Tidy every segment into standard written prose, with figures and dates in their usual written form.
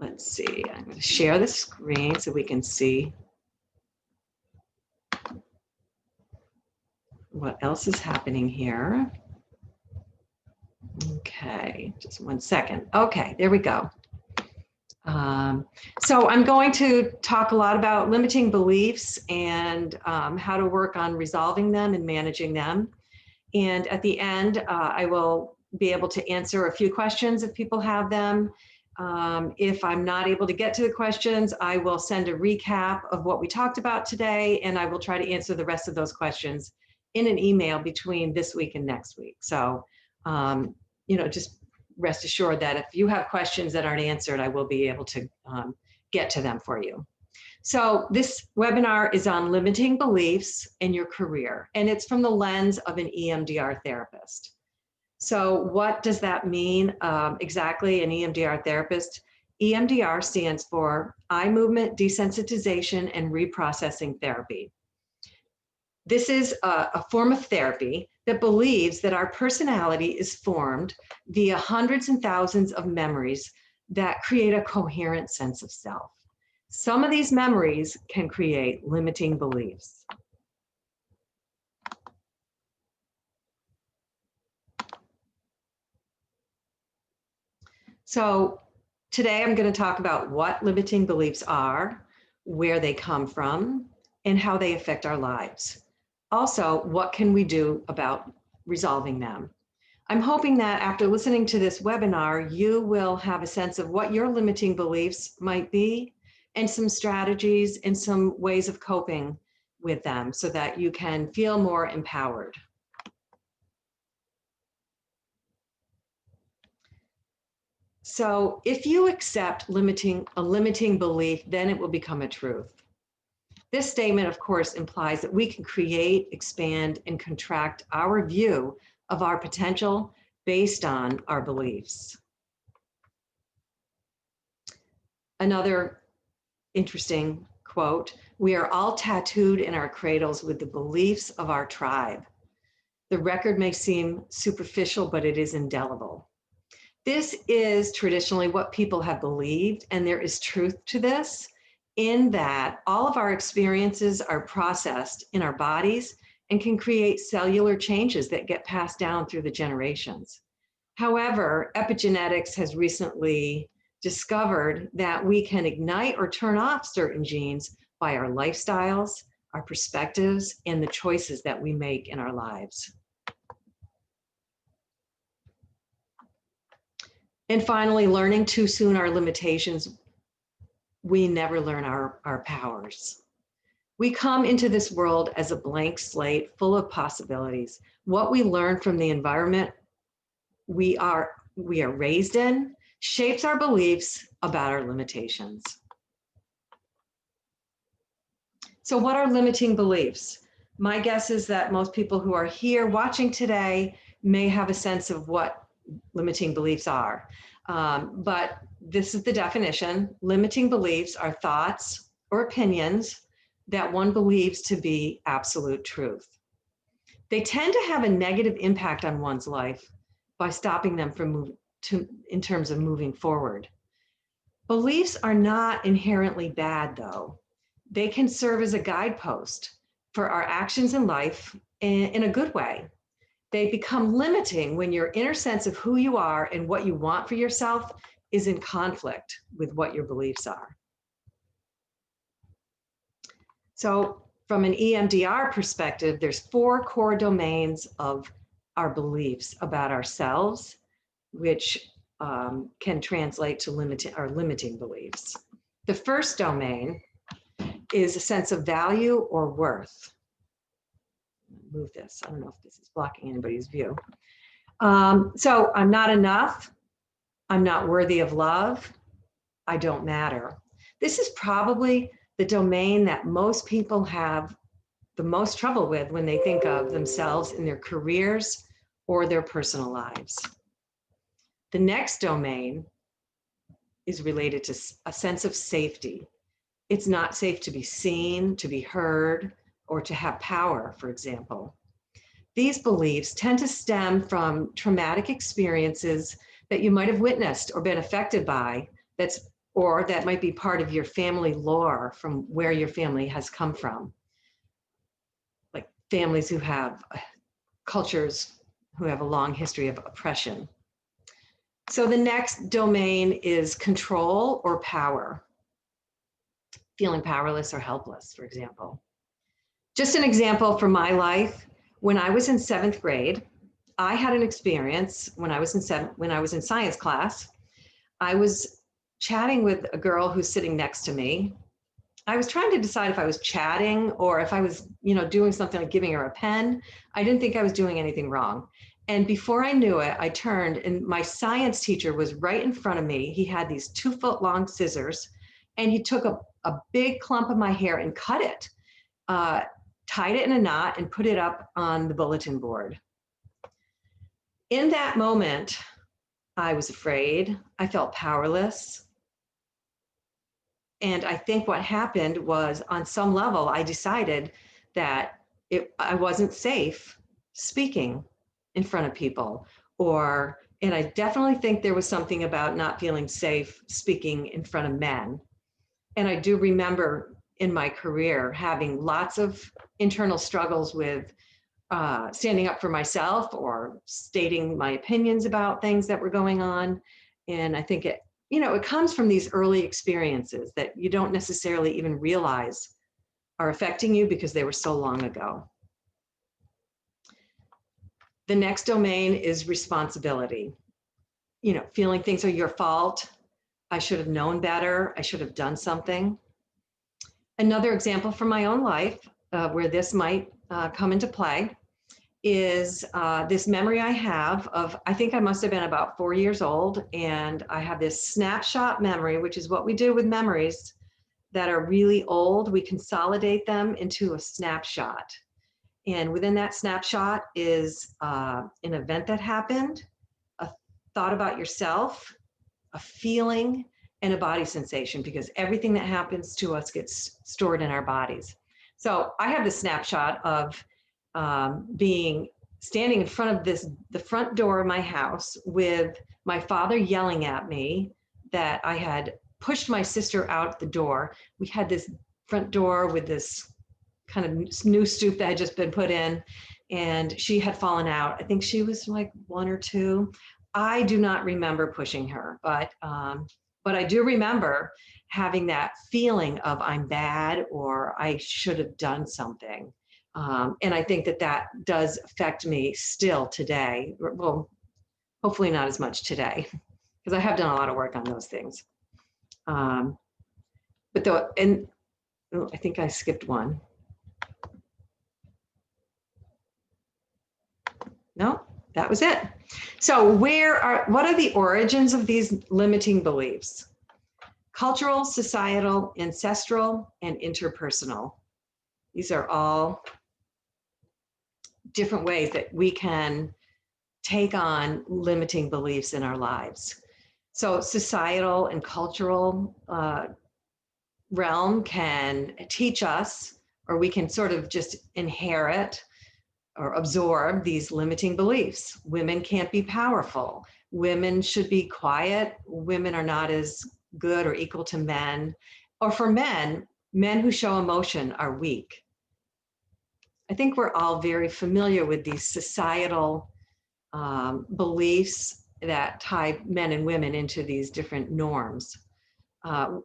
let's see, I'm going to share the screen so we can see what else is happening here. Okay, just 1 second. Okay, there we go. So I'm going to talk a lot about limiting beliefs and how to work on resolving them and managing them. And at the end, I will be able to answer a few questions if people have them. If I'm not able to get to the questions, I will send a recap of what we talked about today, and I will try to answer the rest of those questions in an email between this week and next week. So, you know, just rest assured that if you have questions that aren't answered, I will be able to get to them for you. So this webinar is on limiting beliefs in your career, and it's from the lens of an EMDR therapist. So what does that mean exactly, an EMDR therapist? EMDR stands for Eye Movement Desensitization and Reprocessing Therapy. This is a form of therapy that believes that our personality is formed via hundreds and thousands of memories that create a coherent sense of self. Some of these memories can create limiting beliefs. So today I'm going to talk about what limiting beliefs are, where they come from, and how they affect our lives. Also, what can we do about resolving them? I'm hoping that after listening to this webinar, you will have a sense of what your limiting beliefs might be and some strategies and some ways of coping with them so that you can feel more empowered. So if you accept a limiting belief, then it will become a truth. This statement, of course, implies that we can create, expand, and contract our view of our potential based on our beliefs. Another interesting quote, "We are all tattooed in our cradles with the beliefs of our tribe. The record may seem superficial, but it is indelible." This is traditionally what people have believed, and there is truth to this, in that all of our experiences are processed in our bodies and can create cellular changes that get passed down through the generations. However, epigenetics has recently discovered that we can ignite or turn off certain genes by our lifestyles, our perspectives, and the choices that we make in our lives. And finally, learning too soon our limitations, we never learn our powers. We come into this world as a blank slate full of possibilities. What we learn from the environment we are raised in shapes our beliefs about our limitations. So what are limiting beliefs? My guess is that most people who are here watching today may have a sense of what limiting beliefs are. But this is the definition. Limiting beliefs are thoughts or opinions that one believes to be absolute truth. They tend to have a negative impact on one's life by stopping them from in terms of moving forward. Beliefs are not inherently bad, though. They can serve as a guidepost for our actions in life in a good way. They become limiting when your inner sense of who you are and what you want for yourself is in conflict with what your beliefs are. So from an EMDR perspective, there's 4 core domains of our beliefs about ourselves, which can translate to limiting beliefs. The first domain is a sense of value or worth. Move this. I don't know if this is blocking anybody's view. So I'm not enough. I'm not worthy of love. I don't matter. This is probably the domain that most people have the most trouble with when they think of themselves in their careers or their personal lives. The next domain is related to a sense of safety. It's not safe to be seen, to be heard, or to have power, for example. These beliefs tend to stem from traumatic experiences that you might have witnessed or been affected by, or that might be part of your family lore from where your family has come from. Like families who have cultures who have a long history of oppression. So the next domain is control or power. Feeling powerless or helpless, for example. Just an example from my life, when I was in 7th grade, I had an experience when I was in science class. I was chatting with a girl who's sitting next to me. I was trying to decide if I was chatting or if I was, doing something like giving her a pen. I didn't think I was doing anything wrong. And before I knew it, I turned and my science teacher was right in front of me. He had these 2-foot-long scissors and he took a big clump of my hair and cut it, tied it in a knot and put it up on the bulletin board. In that moment, I was afraid. I felt powerless. And I think what happened was, on some level, I decided that I wasn't safe speaking in front of people, and I definitely think there was something about not feeling safe speaking in front of men. And I do remember in my career having lots of internal struggles with standing up for myself or stating my opinions about things that were going on. And I think it comes from these early experiences that you don't necessarily even realize are affecting you because they were so long ago. The next domain is responsibility. Feeling things are your fault. I should have known better. I should have done something. Another example from my own life where this might come into play is this memory I have of, I think I must have been about 4 years old, and I have this snapshot memory, which is what we do with memories that are really old. We consolidate them into a snapshot. And within that snapshot is an event that happened, a thought about yourself, a feeling, and a body sensation, because everything that happens to us gets stored in our bodies. So I have the snapshot of standing in front of the front door of my house with my father yelling at me that I had pushed my sister out the door. We had this front door with this kind of new stoop that had just been put in, and she had fallen out. I think she was like 1 or 2. I do not remember pushing her, but I do remember having that feeling of I'm bad or I should have done something. And I think that does affect me still today. Well, hopefully not as much today, because I have done a lot of work on those things. I think I skipped one. No, that was it. So what are the origins of these limiting beliefs? Cultural, societal, ancestral, and interpersonal. These are all different ways that we can take on limiting beliefs in our lives. So societal and cultural realm can teach us, or we can sort of just inherit or absorb these limiting beliefs. Women can't be powerful. Women should be quiet. Women are not as good or equal to men. Or for men who show emotion are weak. I think we're all very familiar with these societal beliefs that tie men and women into these different norms.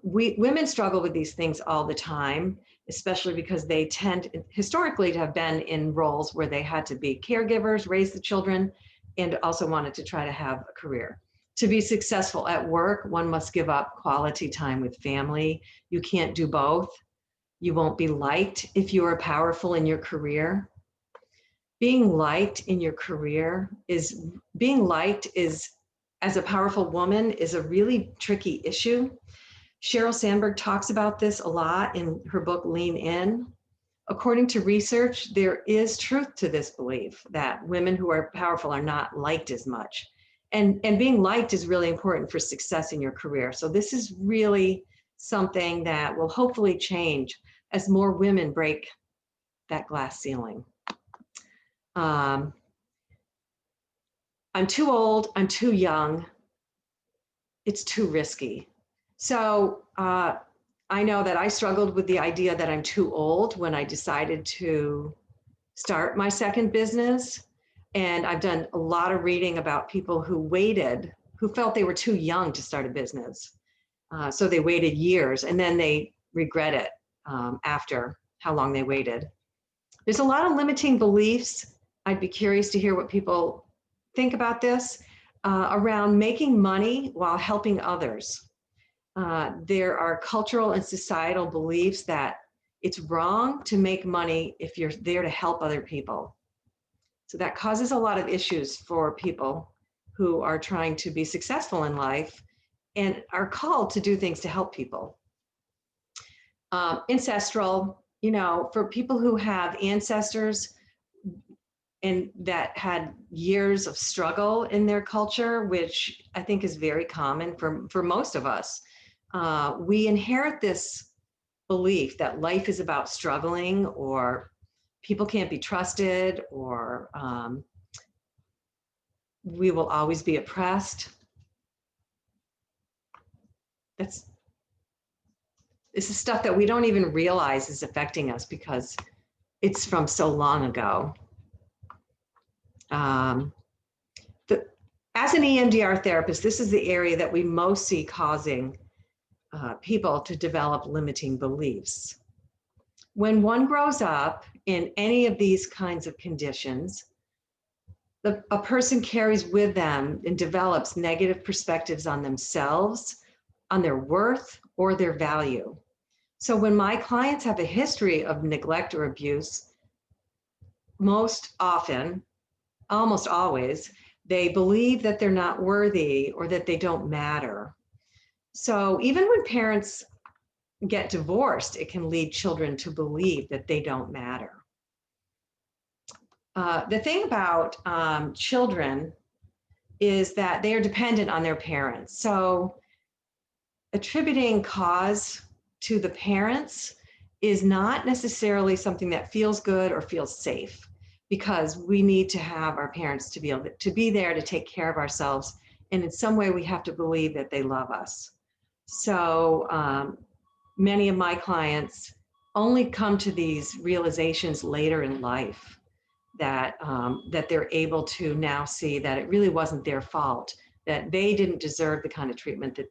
Women struggle with these things all the time, especially because they tend historically to have been in roles where they had to be caregivers, raise the children, and also wanted to try to have a career. To be successful at work, one must give up quality time with family. You can't do both. You won't be liked if you are powerful in your career. Being liked in your career as a powerful woman is a really tricky issue. Sheryl Sandberg talks about this a lot in her book, Lean In. According to research, there is truth to this belief that women who are powerful are not liked as much. And being liked is really important for success in your career. So this is really something that will hopefully change as more women break that glass ceiling. I'm too old, I'm too young, it's too risky. So I know that I struggled with the idea that I'm too old when I decided to start my second business. And I've done a lot of reading about people who waited, who felt they were too young to start a business. So they waited years and then they regret it after how long they waited. There's a lot of limiting beliefs. I'd be curious to hear what people think about this around making money while helping others. There are cultural and societal beliefs that it's wrong to make money if you're there to help other people. So that causes a lot of issues for people who are trying to be successful in life and are called to do things to help people. Ancestral, you know, for people who have ancestors and that had years of struggle in their culture, which I think is very common for most of us. We inherit this belief that life is about struggling, or people can't be trusted, or we will always be oppressed. This is stuff that we don't even realize is affecting us because it's from so long ago. As an EMDR therapist, this is the area that we most see causing people to develop limiting beliefs. When one grows up in any of these kinds of conditions, a person carries with them and develops negative perspectives on themselves, on their worth, or their value. So when my clients have a history of neglect or abuse, most often, almost always, they believe that they're not worthy or that they don't matter. So even when parents get divorced, it can lead children to believe that they don't matter. The thing about children is that they are dependent on their parents. So attributing cause to the parents is not necessarily something that feels good or feels safe, because we need to have our parents to be able to be there to take care of ourselves. And in some way we have to believe that they love us. So many of my clients only come to these realizations later in life, that that they're able to now see that it really wasn't their fault, that they didn't deserve the kind of treatment that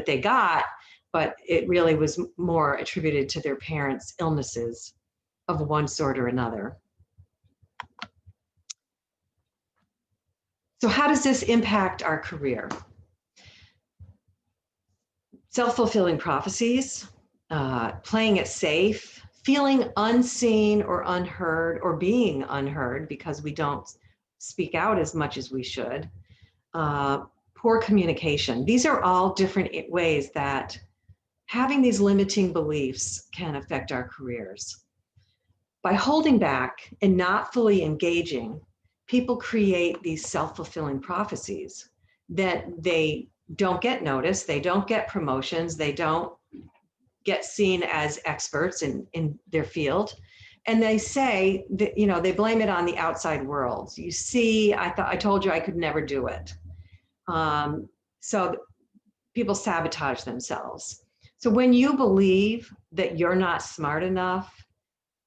they got, but it really was more attributed to their parents' illnesses of one sort or another. So how does this impact our career? Self-fulfilling prophecies, playing it safe, feeling unseen or unheard, or being unheard because we don't speak out as much as we should, poor communication. These are all different ways that having these limiting beliefs can affect our careers. By holding back and not fully engaging, people create these self-fulfilling prophecies that they don't get noticed, they don't get promotions, they don't get seen as experts in their field. And they say that, you know, they blame it on the outside world. You see, I told you I could never do it. So people sabotage themselves. So when you believe that you're not smart enough,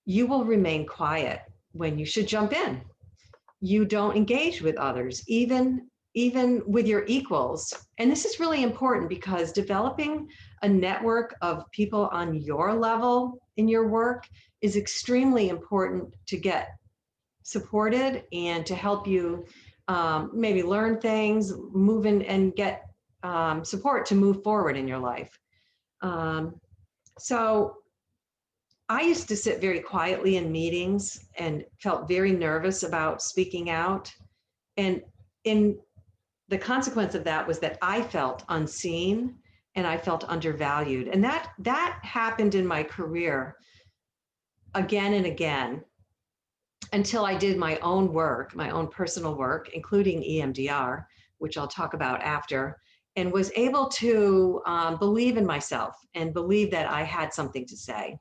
you will remain quiet when you should jump in. You don't engage with others, even with your equals. And this is really important because developing a network of people on your level in your work is extremely important to get supported and to help you maybe learn things, move in and get support to move forward in your life. So I used to sit very quietly in meetings and felt very nervous about speaking out. And the consequence of that was that I felt unseen and I felt undervalued. And that happened in my career again and again until I did my own work, my own personal work, including EMDR, which I'll talk about after, and was able to believe in myself and believe that I had something to say.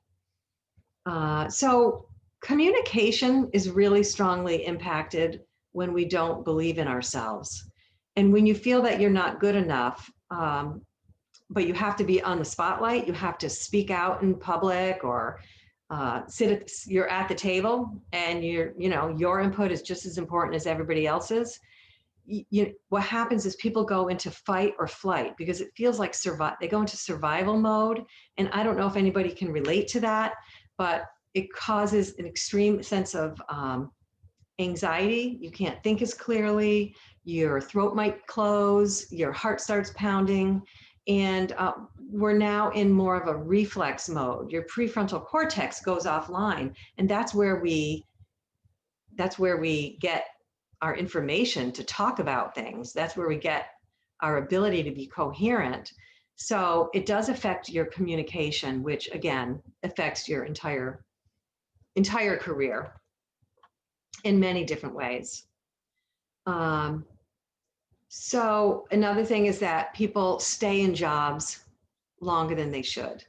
So communication is really strongly impacted when we don't believe in ourselves. And when you feel that you're not good enough, but you have to be on the spotlight. You have to speak out in public, or you're at the table, and your input is just as important as everybody else's. What happens is people go into fight or flight because it feels like they go into survival mode. And I don't know if anybody can relate to that, but it causes an extreme sense of anxiety. You can't think as clearly, your throat might close, your heart starts pounding, and we're now in more of a reflex mode. Your prefrontal cortex goes offline, and that's where we get our information to talk about things. That's where we get our ability to be coherent. So it does affect your communication, which again affects your entire career in many different ways. So another thing is that people stay in jobs longer than they should.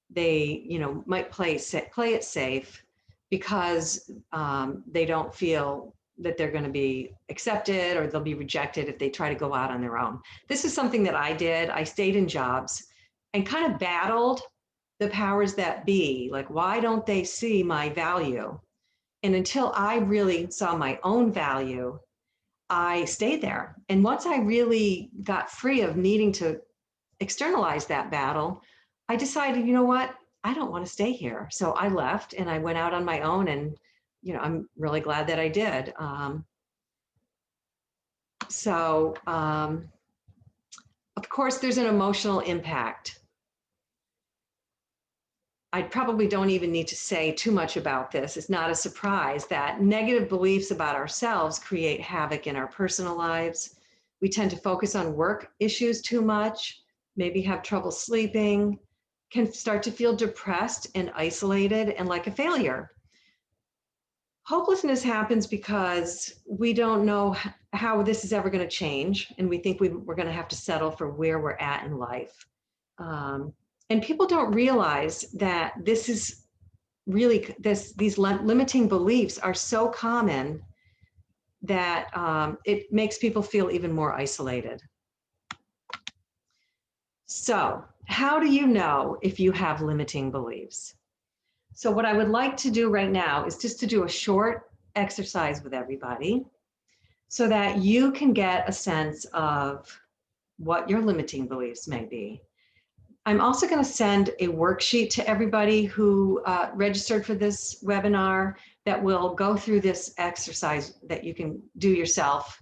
They, might play it safe because they don't feel that they're going to be accepted, or they'll be rejected if they try to go out on their own. This is something that I did. I stayed in jobs and kind of battled the powers that be. Like, why don't they see my value? And until I really saw my own value, I stayed there. And once I really got free of needing to externalize that battle, I decided, you know what? I don't want to stay here. So I left and I went out on my own, and I'm really glad that I did. Of course, there's an emotional impact. I probably don't even need to say too much about this. It's not a surprise that negative beliefs about ourselves create havoc in our personal lives. We tend to focus on work issues too much, maybe have trouble sleeping, can start to feel depressed and isolated and like a failure. Hopelessness happens because we don't know how this is ever going to change, and we think we're going to have to settle for where we're at in life. And people don't realize that this is really, these limiting beliefs are so common that it makes people feel even more isolated. So how do you know if you have limiting beliefs? So what I would like to do right now is just to do a short exercise with everybody so that you can get a sense of what your limiting beliefs may be. I'm also going to send a worksheet to everybody who registered for this webinar that will go through this exercise that you can do yourself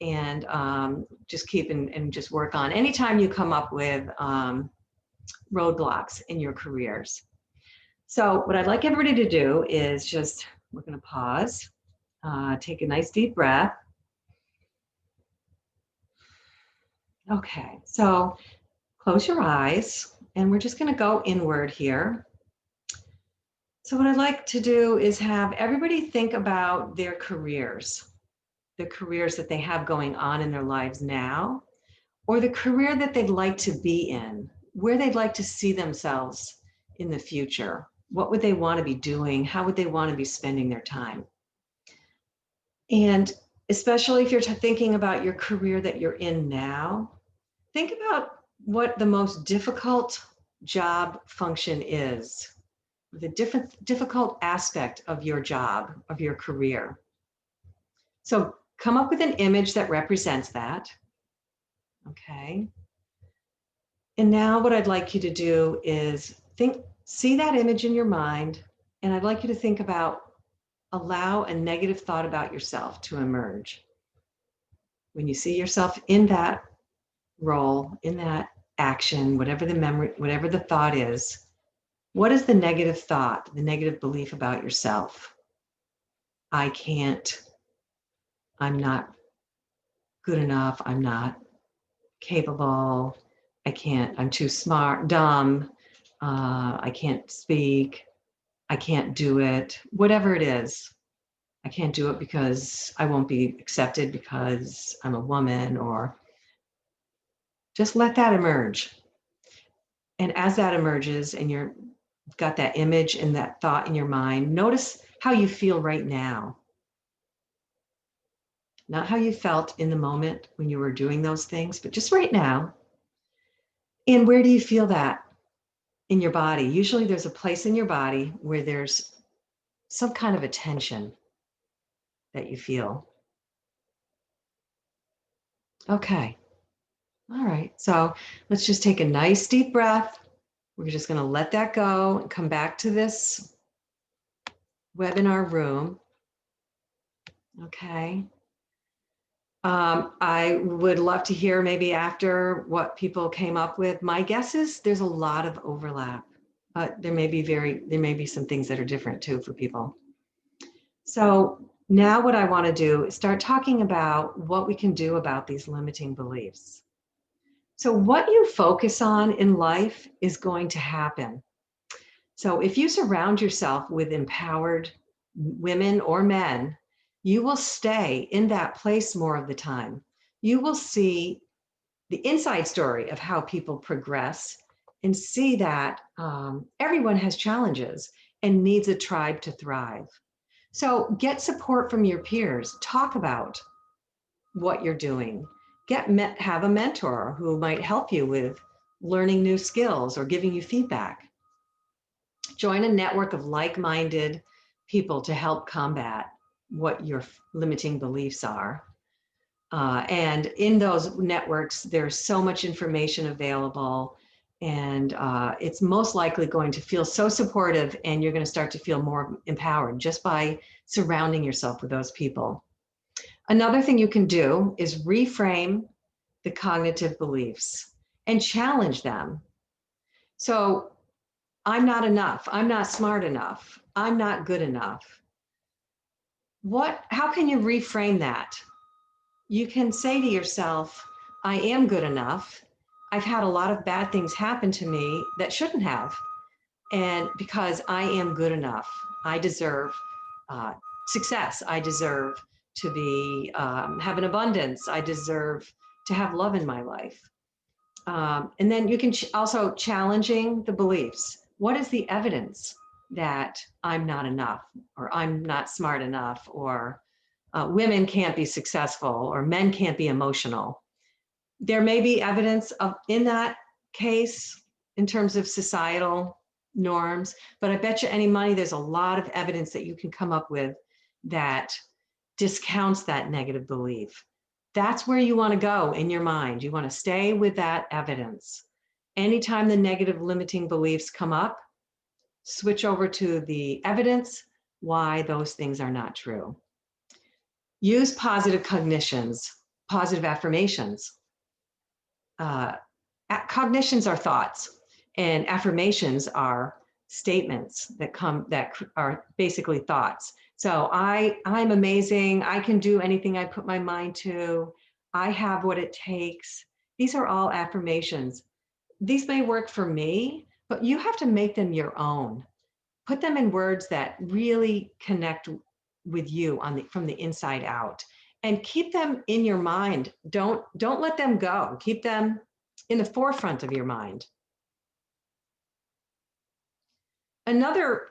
and just keep and just work on anytime you come up with roadblocks in your careers. So what I'd like everybody to do is we're going to pause, take a nice deep breath. Okay, so close your eyes, and we're just going to go inward here. So what I'd like to do is have everybody think about their careers, the careers that they have going on in their lives now, or the career that they'd like to be in, where they'd like to see themselves in the future. What would they want to be doing? How would they want to be spending their time? And especially if you're thinking about your career that you're in now, think about what the most difficult job function is, the difficult aspect of your job, of your career. So come up with an image that represents that. Okay. And now what I'd like you to do is see that image in your mind, and I'd like you to think about, allow a negative thought about yourself to emerge. When you see yourself in that role, in that action, whatever the memory, whatever the thought is, what is the negative thought, the negative belief about yourself? I can't, I'm not good enough, I'm not capable, I can't, I'm too smart, dumb, I can't speak, I can't do it, whatever it is. I can't do it because I won't be accepted because I'm a woman, or just let that emerge. And as that emerges and you've got that image and that thought in your mind, notice how you feel right now. Not how you felt in the moment when you were doing those things, but just right now. And where do you feel that in your body? Usually there's a place in your body where there's some kind of a tension that you feel. Okay. All right. So let's just take a nice deep breath. We're just going to let that go and come back to this webinar room. Okay. I would love to hear maybe after what people came up with. My guess is there's a lot of overlap, but there may be some things that are different too for people. So now what I want to do is start talking about what we can do about these limiting beliefs. So what you focus on in life is going to happen. So if you surround yourself with empowered women or men, you will stay in that place more of the time. You will see the inside story of how people progress and see that everyone has challenges and needs a tribe to thrive. So get support from your peers. Talk about what you're doing. Have a mentor who might help you with learning new skills or giving you feedback. Join a network of like-minded people to help combat what your limiting beliefs are. And in those networks, there's so much information available, and it's most likely going to feel so supportive, and you're going to start to feel more empowered just by surrounding yourself with those people. Another thing you can do is reframe the cognitive beliefs and challenge them. So I'm not enough. I'm not smart enough. I'm not good enough. How can you reframe that? You can say to yourself, I am good enough. I've had a lot of bad things happen to me that shouldn't have. And because I am good enough, I deserve success. I deserve to be have an abundance. I deserve to have love in my life. And then you can also challenging the beliefs. What is the evidence that I'm not enough, or I'm not smart enough, or women can't be successful, or men can't be emotional? There may be evidence in that case in terms of societal norms, but I bet you any money there's a lot of evidence that you can come up with that discounts that negative belief. That's where you want to go in your mind. You want to stay with that evidence. Anytime the negative limiting beliefs come up, switch over to the evidence why those things are not true. Use positive cognitions, positive affirmations. Cognitions are thoughts, and affirmations are statements that are basically thoughts. So I'm amazing. I can do anything I put my mind to. I have what it takes. These are all affirmations. These may work for me, but you have to make them your own. Put them in words that really connect with you from the inside out, and keep them in your mind. Don't let them go. Keep them in the forefront of your mind. Another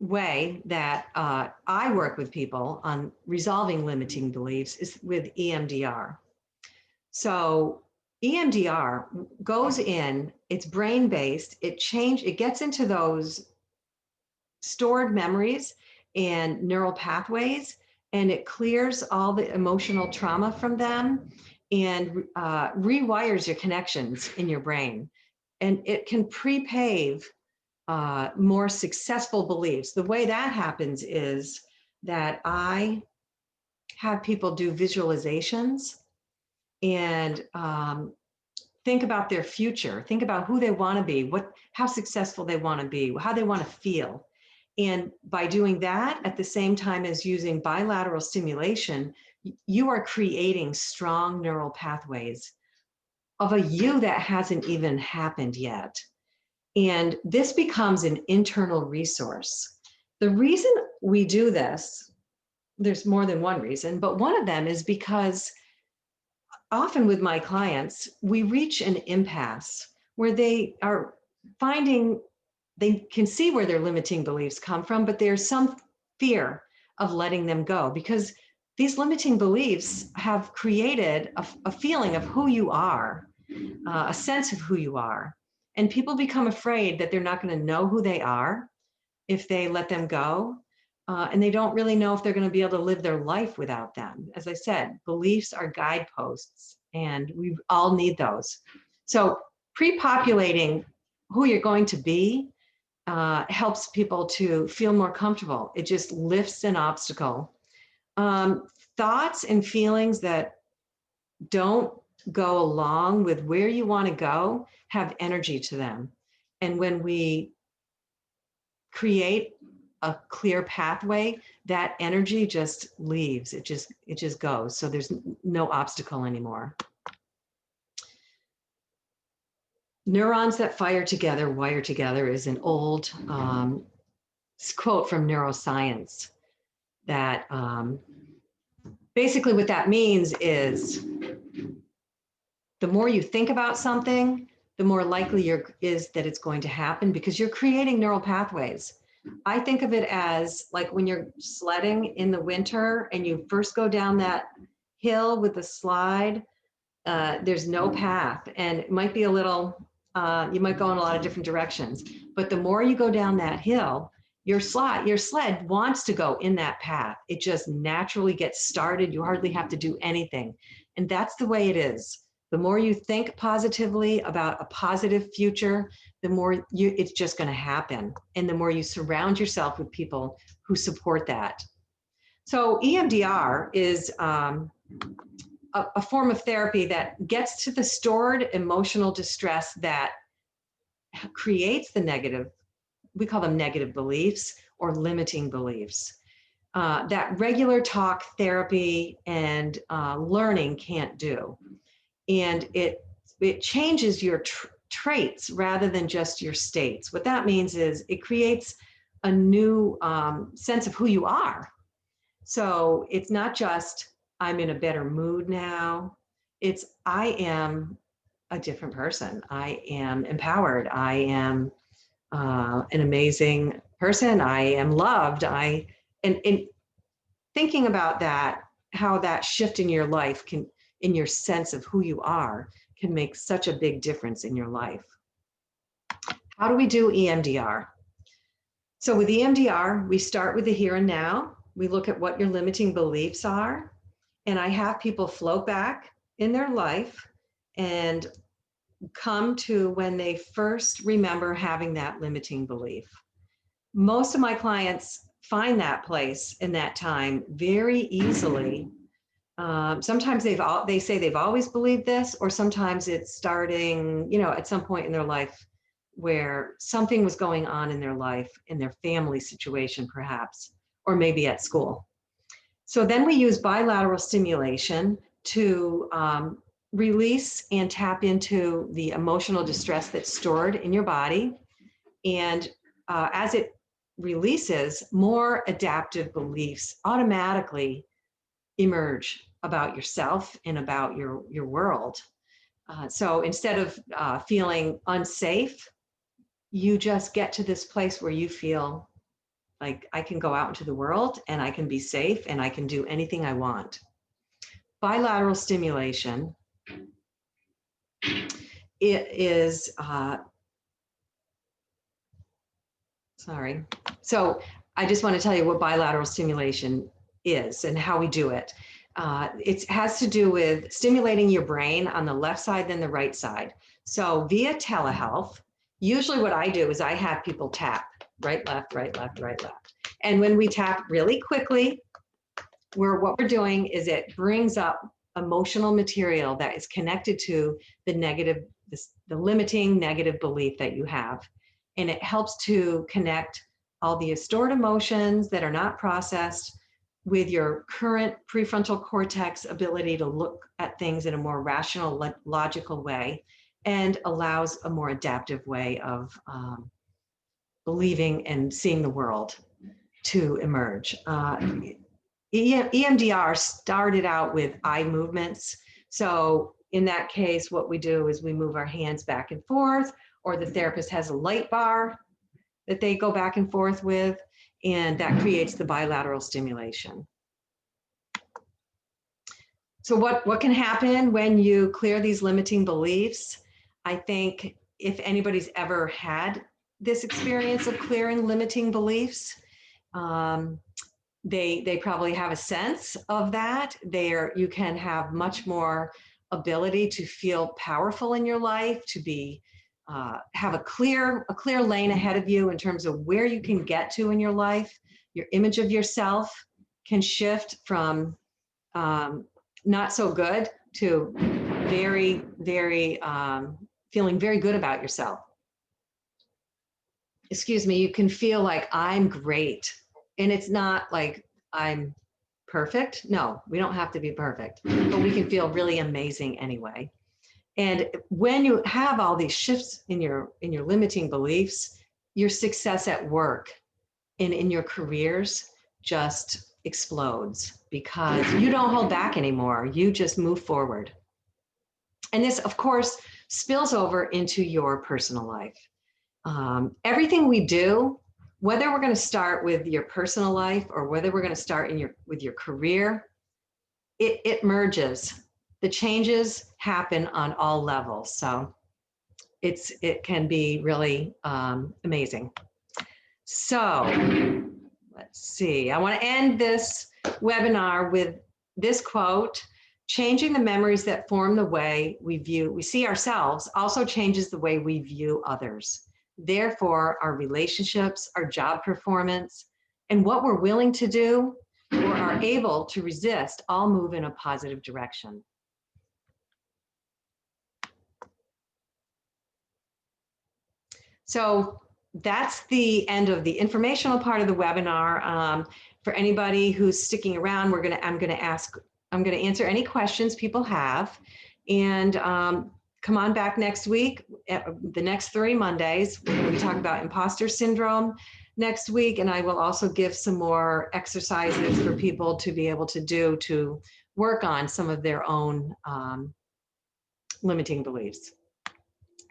way that I work with people on resolving limiting beliefs is with EMDR. So EMDR goes in, it's brain-based, it gets into those stored memories and neural pathways, and it clears all the emotional trauma from them and rewires your connections in your brain. And it can prepave more successful beliefs. The way that happens is that I have people do visualizations and think about their future, think about who they want to be, how successful they want to be, how they want to feel. And by doing that, at the same time as using bilateral stimulation, you are creating strong neural pathways of a you that hasn't even happened yet. And this becomes an internal resource. The reason we do this, there's more than one reason, but one of them is because often with my clients, we reach an impasse where they are finding they can see where their limiting beliefs come from, but there's some fear of letting them go because these limiting beliefs have created a feeling of who you are. a sense of who you are. And people become afraid that they're not going to know who they are if they let them go. And they don't really know if they're going to be able to live their life without them. As I said, beliefs are guideposts, and we all need those. So pre-populating who you're going to be helps people to feel more comfortable. It just lifts an obstacle. Thoughts and feelings that don't go along with where you want to go have energy to them. And when we create a clear pathway, that energy just leaves. It just goes. So there's no obstacle anymore. Neurons that fire together, wire together is an old quote from neuroscience that basically what that means is the more you think about something, the more likely is that it's going to happen, because you're creating neural pathways. I think of it as like when you're sledding in the winter and you first go down that hill with the slide, there's no path, and it might be a little, you might go in a lot of different directions, but the more you go down that hill, your sled wants to go in that path. It just naturally gets started. You hardly have to do anything. And that's the way it is. The more you think positively about a positive future, the more it's just going to happen. And the more you surround yourself with people who support that. So EMDR is a form of therapy that gets to the stored emotional distress that creates the negative, we call them negative beliefs or limiting beliefs, that regular talk therapy and learning can't do. And it changes your traits rather than just your states. What that means is it creates a new sense of who you are. So it's not just, I'm in a better mood now. It's, I am a different person. I am empowered. I am an amazing person. I am loved. And thinking about that, how that shift in your life can, in your sense of who you are, can make such a big difference in your life. How do we do EMDR? So with EMDR, we start with the here and now. We look at what your limiting beliefs are, and I have people float back in their life and come to when they first remember having that limiting belief. Most of my clients find that place in that time very easily. Sometimes they say they've always believed this, or sometimes it's starting, at some point in their life where something was going on in their life, in their family situation perhaps, or maybe at school. So then we use bilateral stimulation to release and tap into the emotional distress that's stored in your body. And as it releases, more adaptive beliefs automatically emerge about yourself and about your world. So instead of feeling unsafe, you just get to this place where you feel like I can go out into the world and I can be safe and I can do anything I want. Bilateral stimulation, it is, sorry. So I just want to tell you what bilateral stimulation is and how we do it. It has to do with stimulating your brain on the left side than the right side. So via telehealth, usually what I do is I have people tap right, left, right, left, right, left. And when we tap really quickly, what we're doing is it brings up emotional material that is connected to the negative, the limiting negative belief that you have. And it helps to connect all the stored emotions that are not processed with your current prefrontal cortex ability to look at things in a more rational, logical way, and allows a more adaptive way of believing and seeing the world to emerge. EMDR started out with eye movements. So in that case, what we do is we move our hands back and forth, or the therapist has a light bar that they go back and forth with, and that creates the bilateral stimulation. So what can happen when you clear these limiting beliefs? I think if anybody's ever had this experience of clearing limiting beliefs, they probably have a sense of that. You can have much more ability to feel powerful in your life, to be have a clear lane ahead of you in terms of where you can get to in your life. Your image of yourself can shift from not so good to very, very feeling very good about yourself. Excuse me, you can feel like I'm great. And it's not like I'm perfect. No, we don't have to be perfect, but we can feel really amazing anyway. And when you have all these shifts in your limiting beliefs, your success at work and in your careers just explodes because you don't hold back anymore. You just move forward. And this, of course, spills over into your personal life. Everything we do, whether we're going to start with your personal life or whether we're going to start with your career, it merges. The changes happen on all levels. So it can be really amazing. So let's see. I want to end this webinar with this quote: changing the memories that form the way we see ourselves also changes the way we view others. Therefore, our relationships, our job performance, and what we're willing to do or are able to resist all move in a positive direction. So that's the end of the informational part of the webinar. For anybody who's sticking around, I'm going to answer any questions people have, and come on back next week. The next 3 Mondays, we're going to be talking about imposter syndrome next week, and I will also give some more exercises for people to be able to do to work on some of their own limiting beliefs.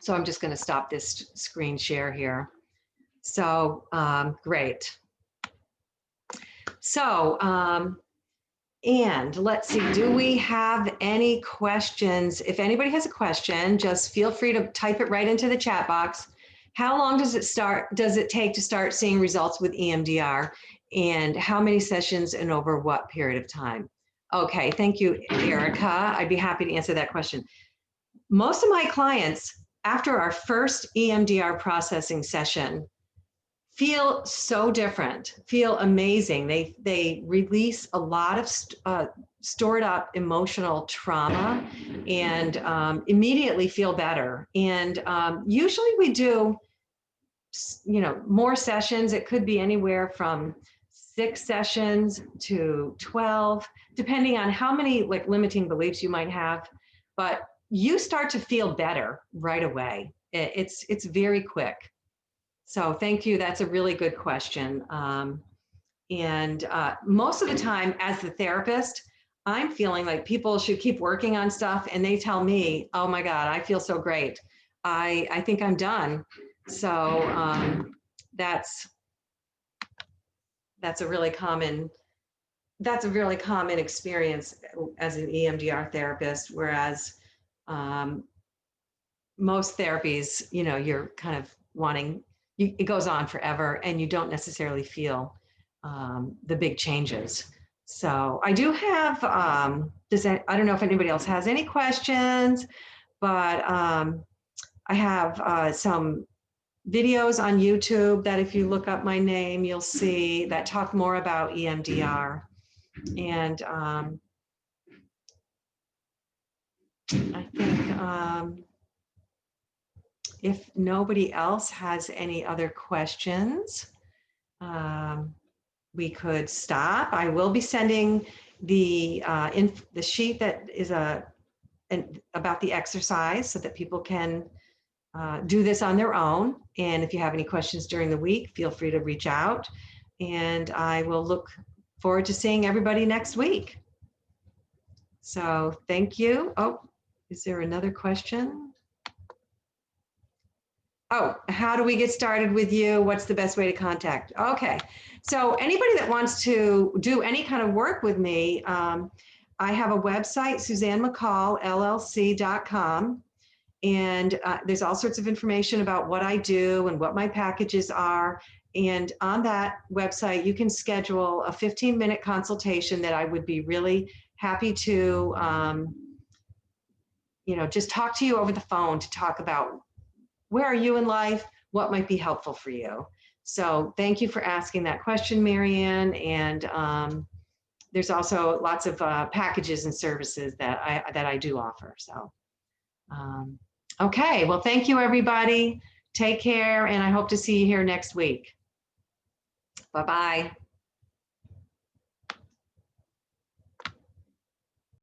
So I'm just going to stop this screen share here. So great. So, and let's see, do we have any questions? If anybody has a question, just feel free to type it right into the chat box. How long does it take to start seeing results with EMDR? And how many sessions and over what period of time? Okay, thank you, Erica. I'd be happy to answer that question. Most of my clients, after our first EMDR processing session, feel so different, feel amazing. They release a lot of stored up emotional trauma and immediately feel better. And usually we do, more sessions. It could be anywhere from 6 sessions to 12, depending on how many limiting beliefs you might have. But you start to feel better right away. It's very quick. So thank you. That's a really good question. And most of the time as the therapist, I'm feeling like people should keep working on stuff, and they tell me, oh my God, I feel so great. I think I'm done. So that's a really common experience as an EMDR therapist, whereas most therapies, you're kind of wanting, it goes on forever and you don't necessarily feel the big changes. So I do have, I don't know if anybody else has any questions, but I have some videos on YouTube that if you look up my name, you'll see that talk more about EMDR. And I think if nobody else has any other questions, we could stop. I will be sending the sheet that is about the exercise so that people can do this on their own. And if you have any questions during the week, feel free to reach out. And I will look forward to seeing everybody next week. So thank you. Oh, is there another question? Oh, how do we get started with you? What's the best way to contact? Okay, so anybody that wants to do any kind of work with me, I have a website, SuzanneMcCallLLC.com. And there's all sorts of information about what I do and what my packages are. And on that website, you can schedule a 15-minute consultation that I would be really happy to, just talk to you over the phone to talk about where are you in life, what might be helpful for you. So thank you for asking that question, Marianne. And there's also lots of packages and services that I do offer. So. Okay, well, thank you, everybody. Take care, and I hope to see you here next week. Bye-bye.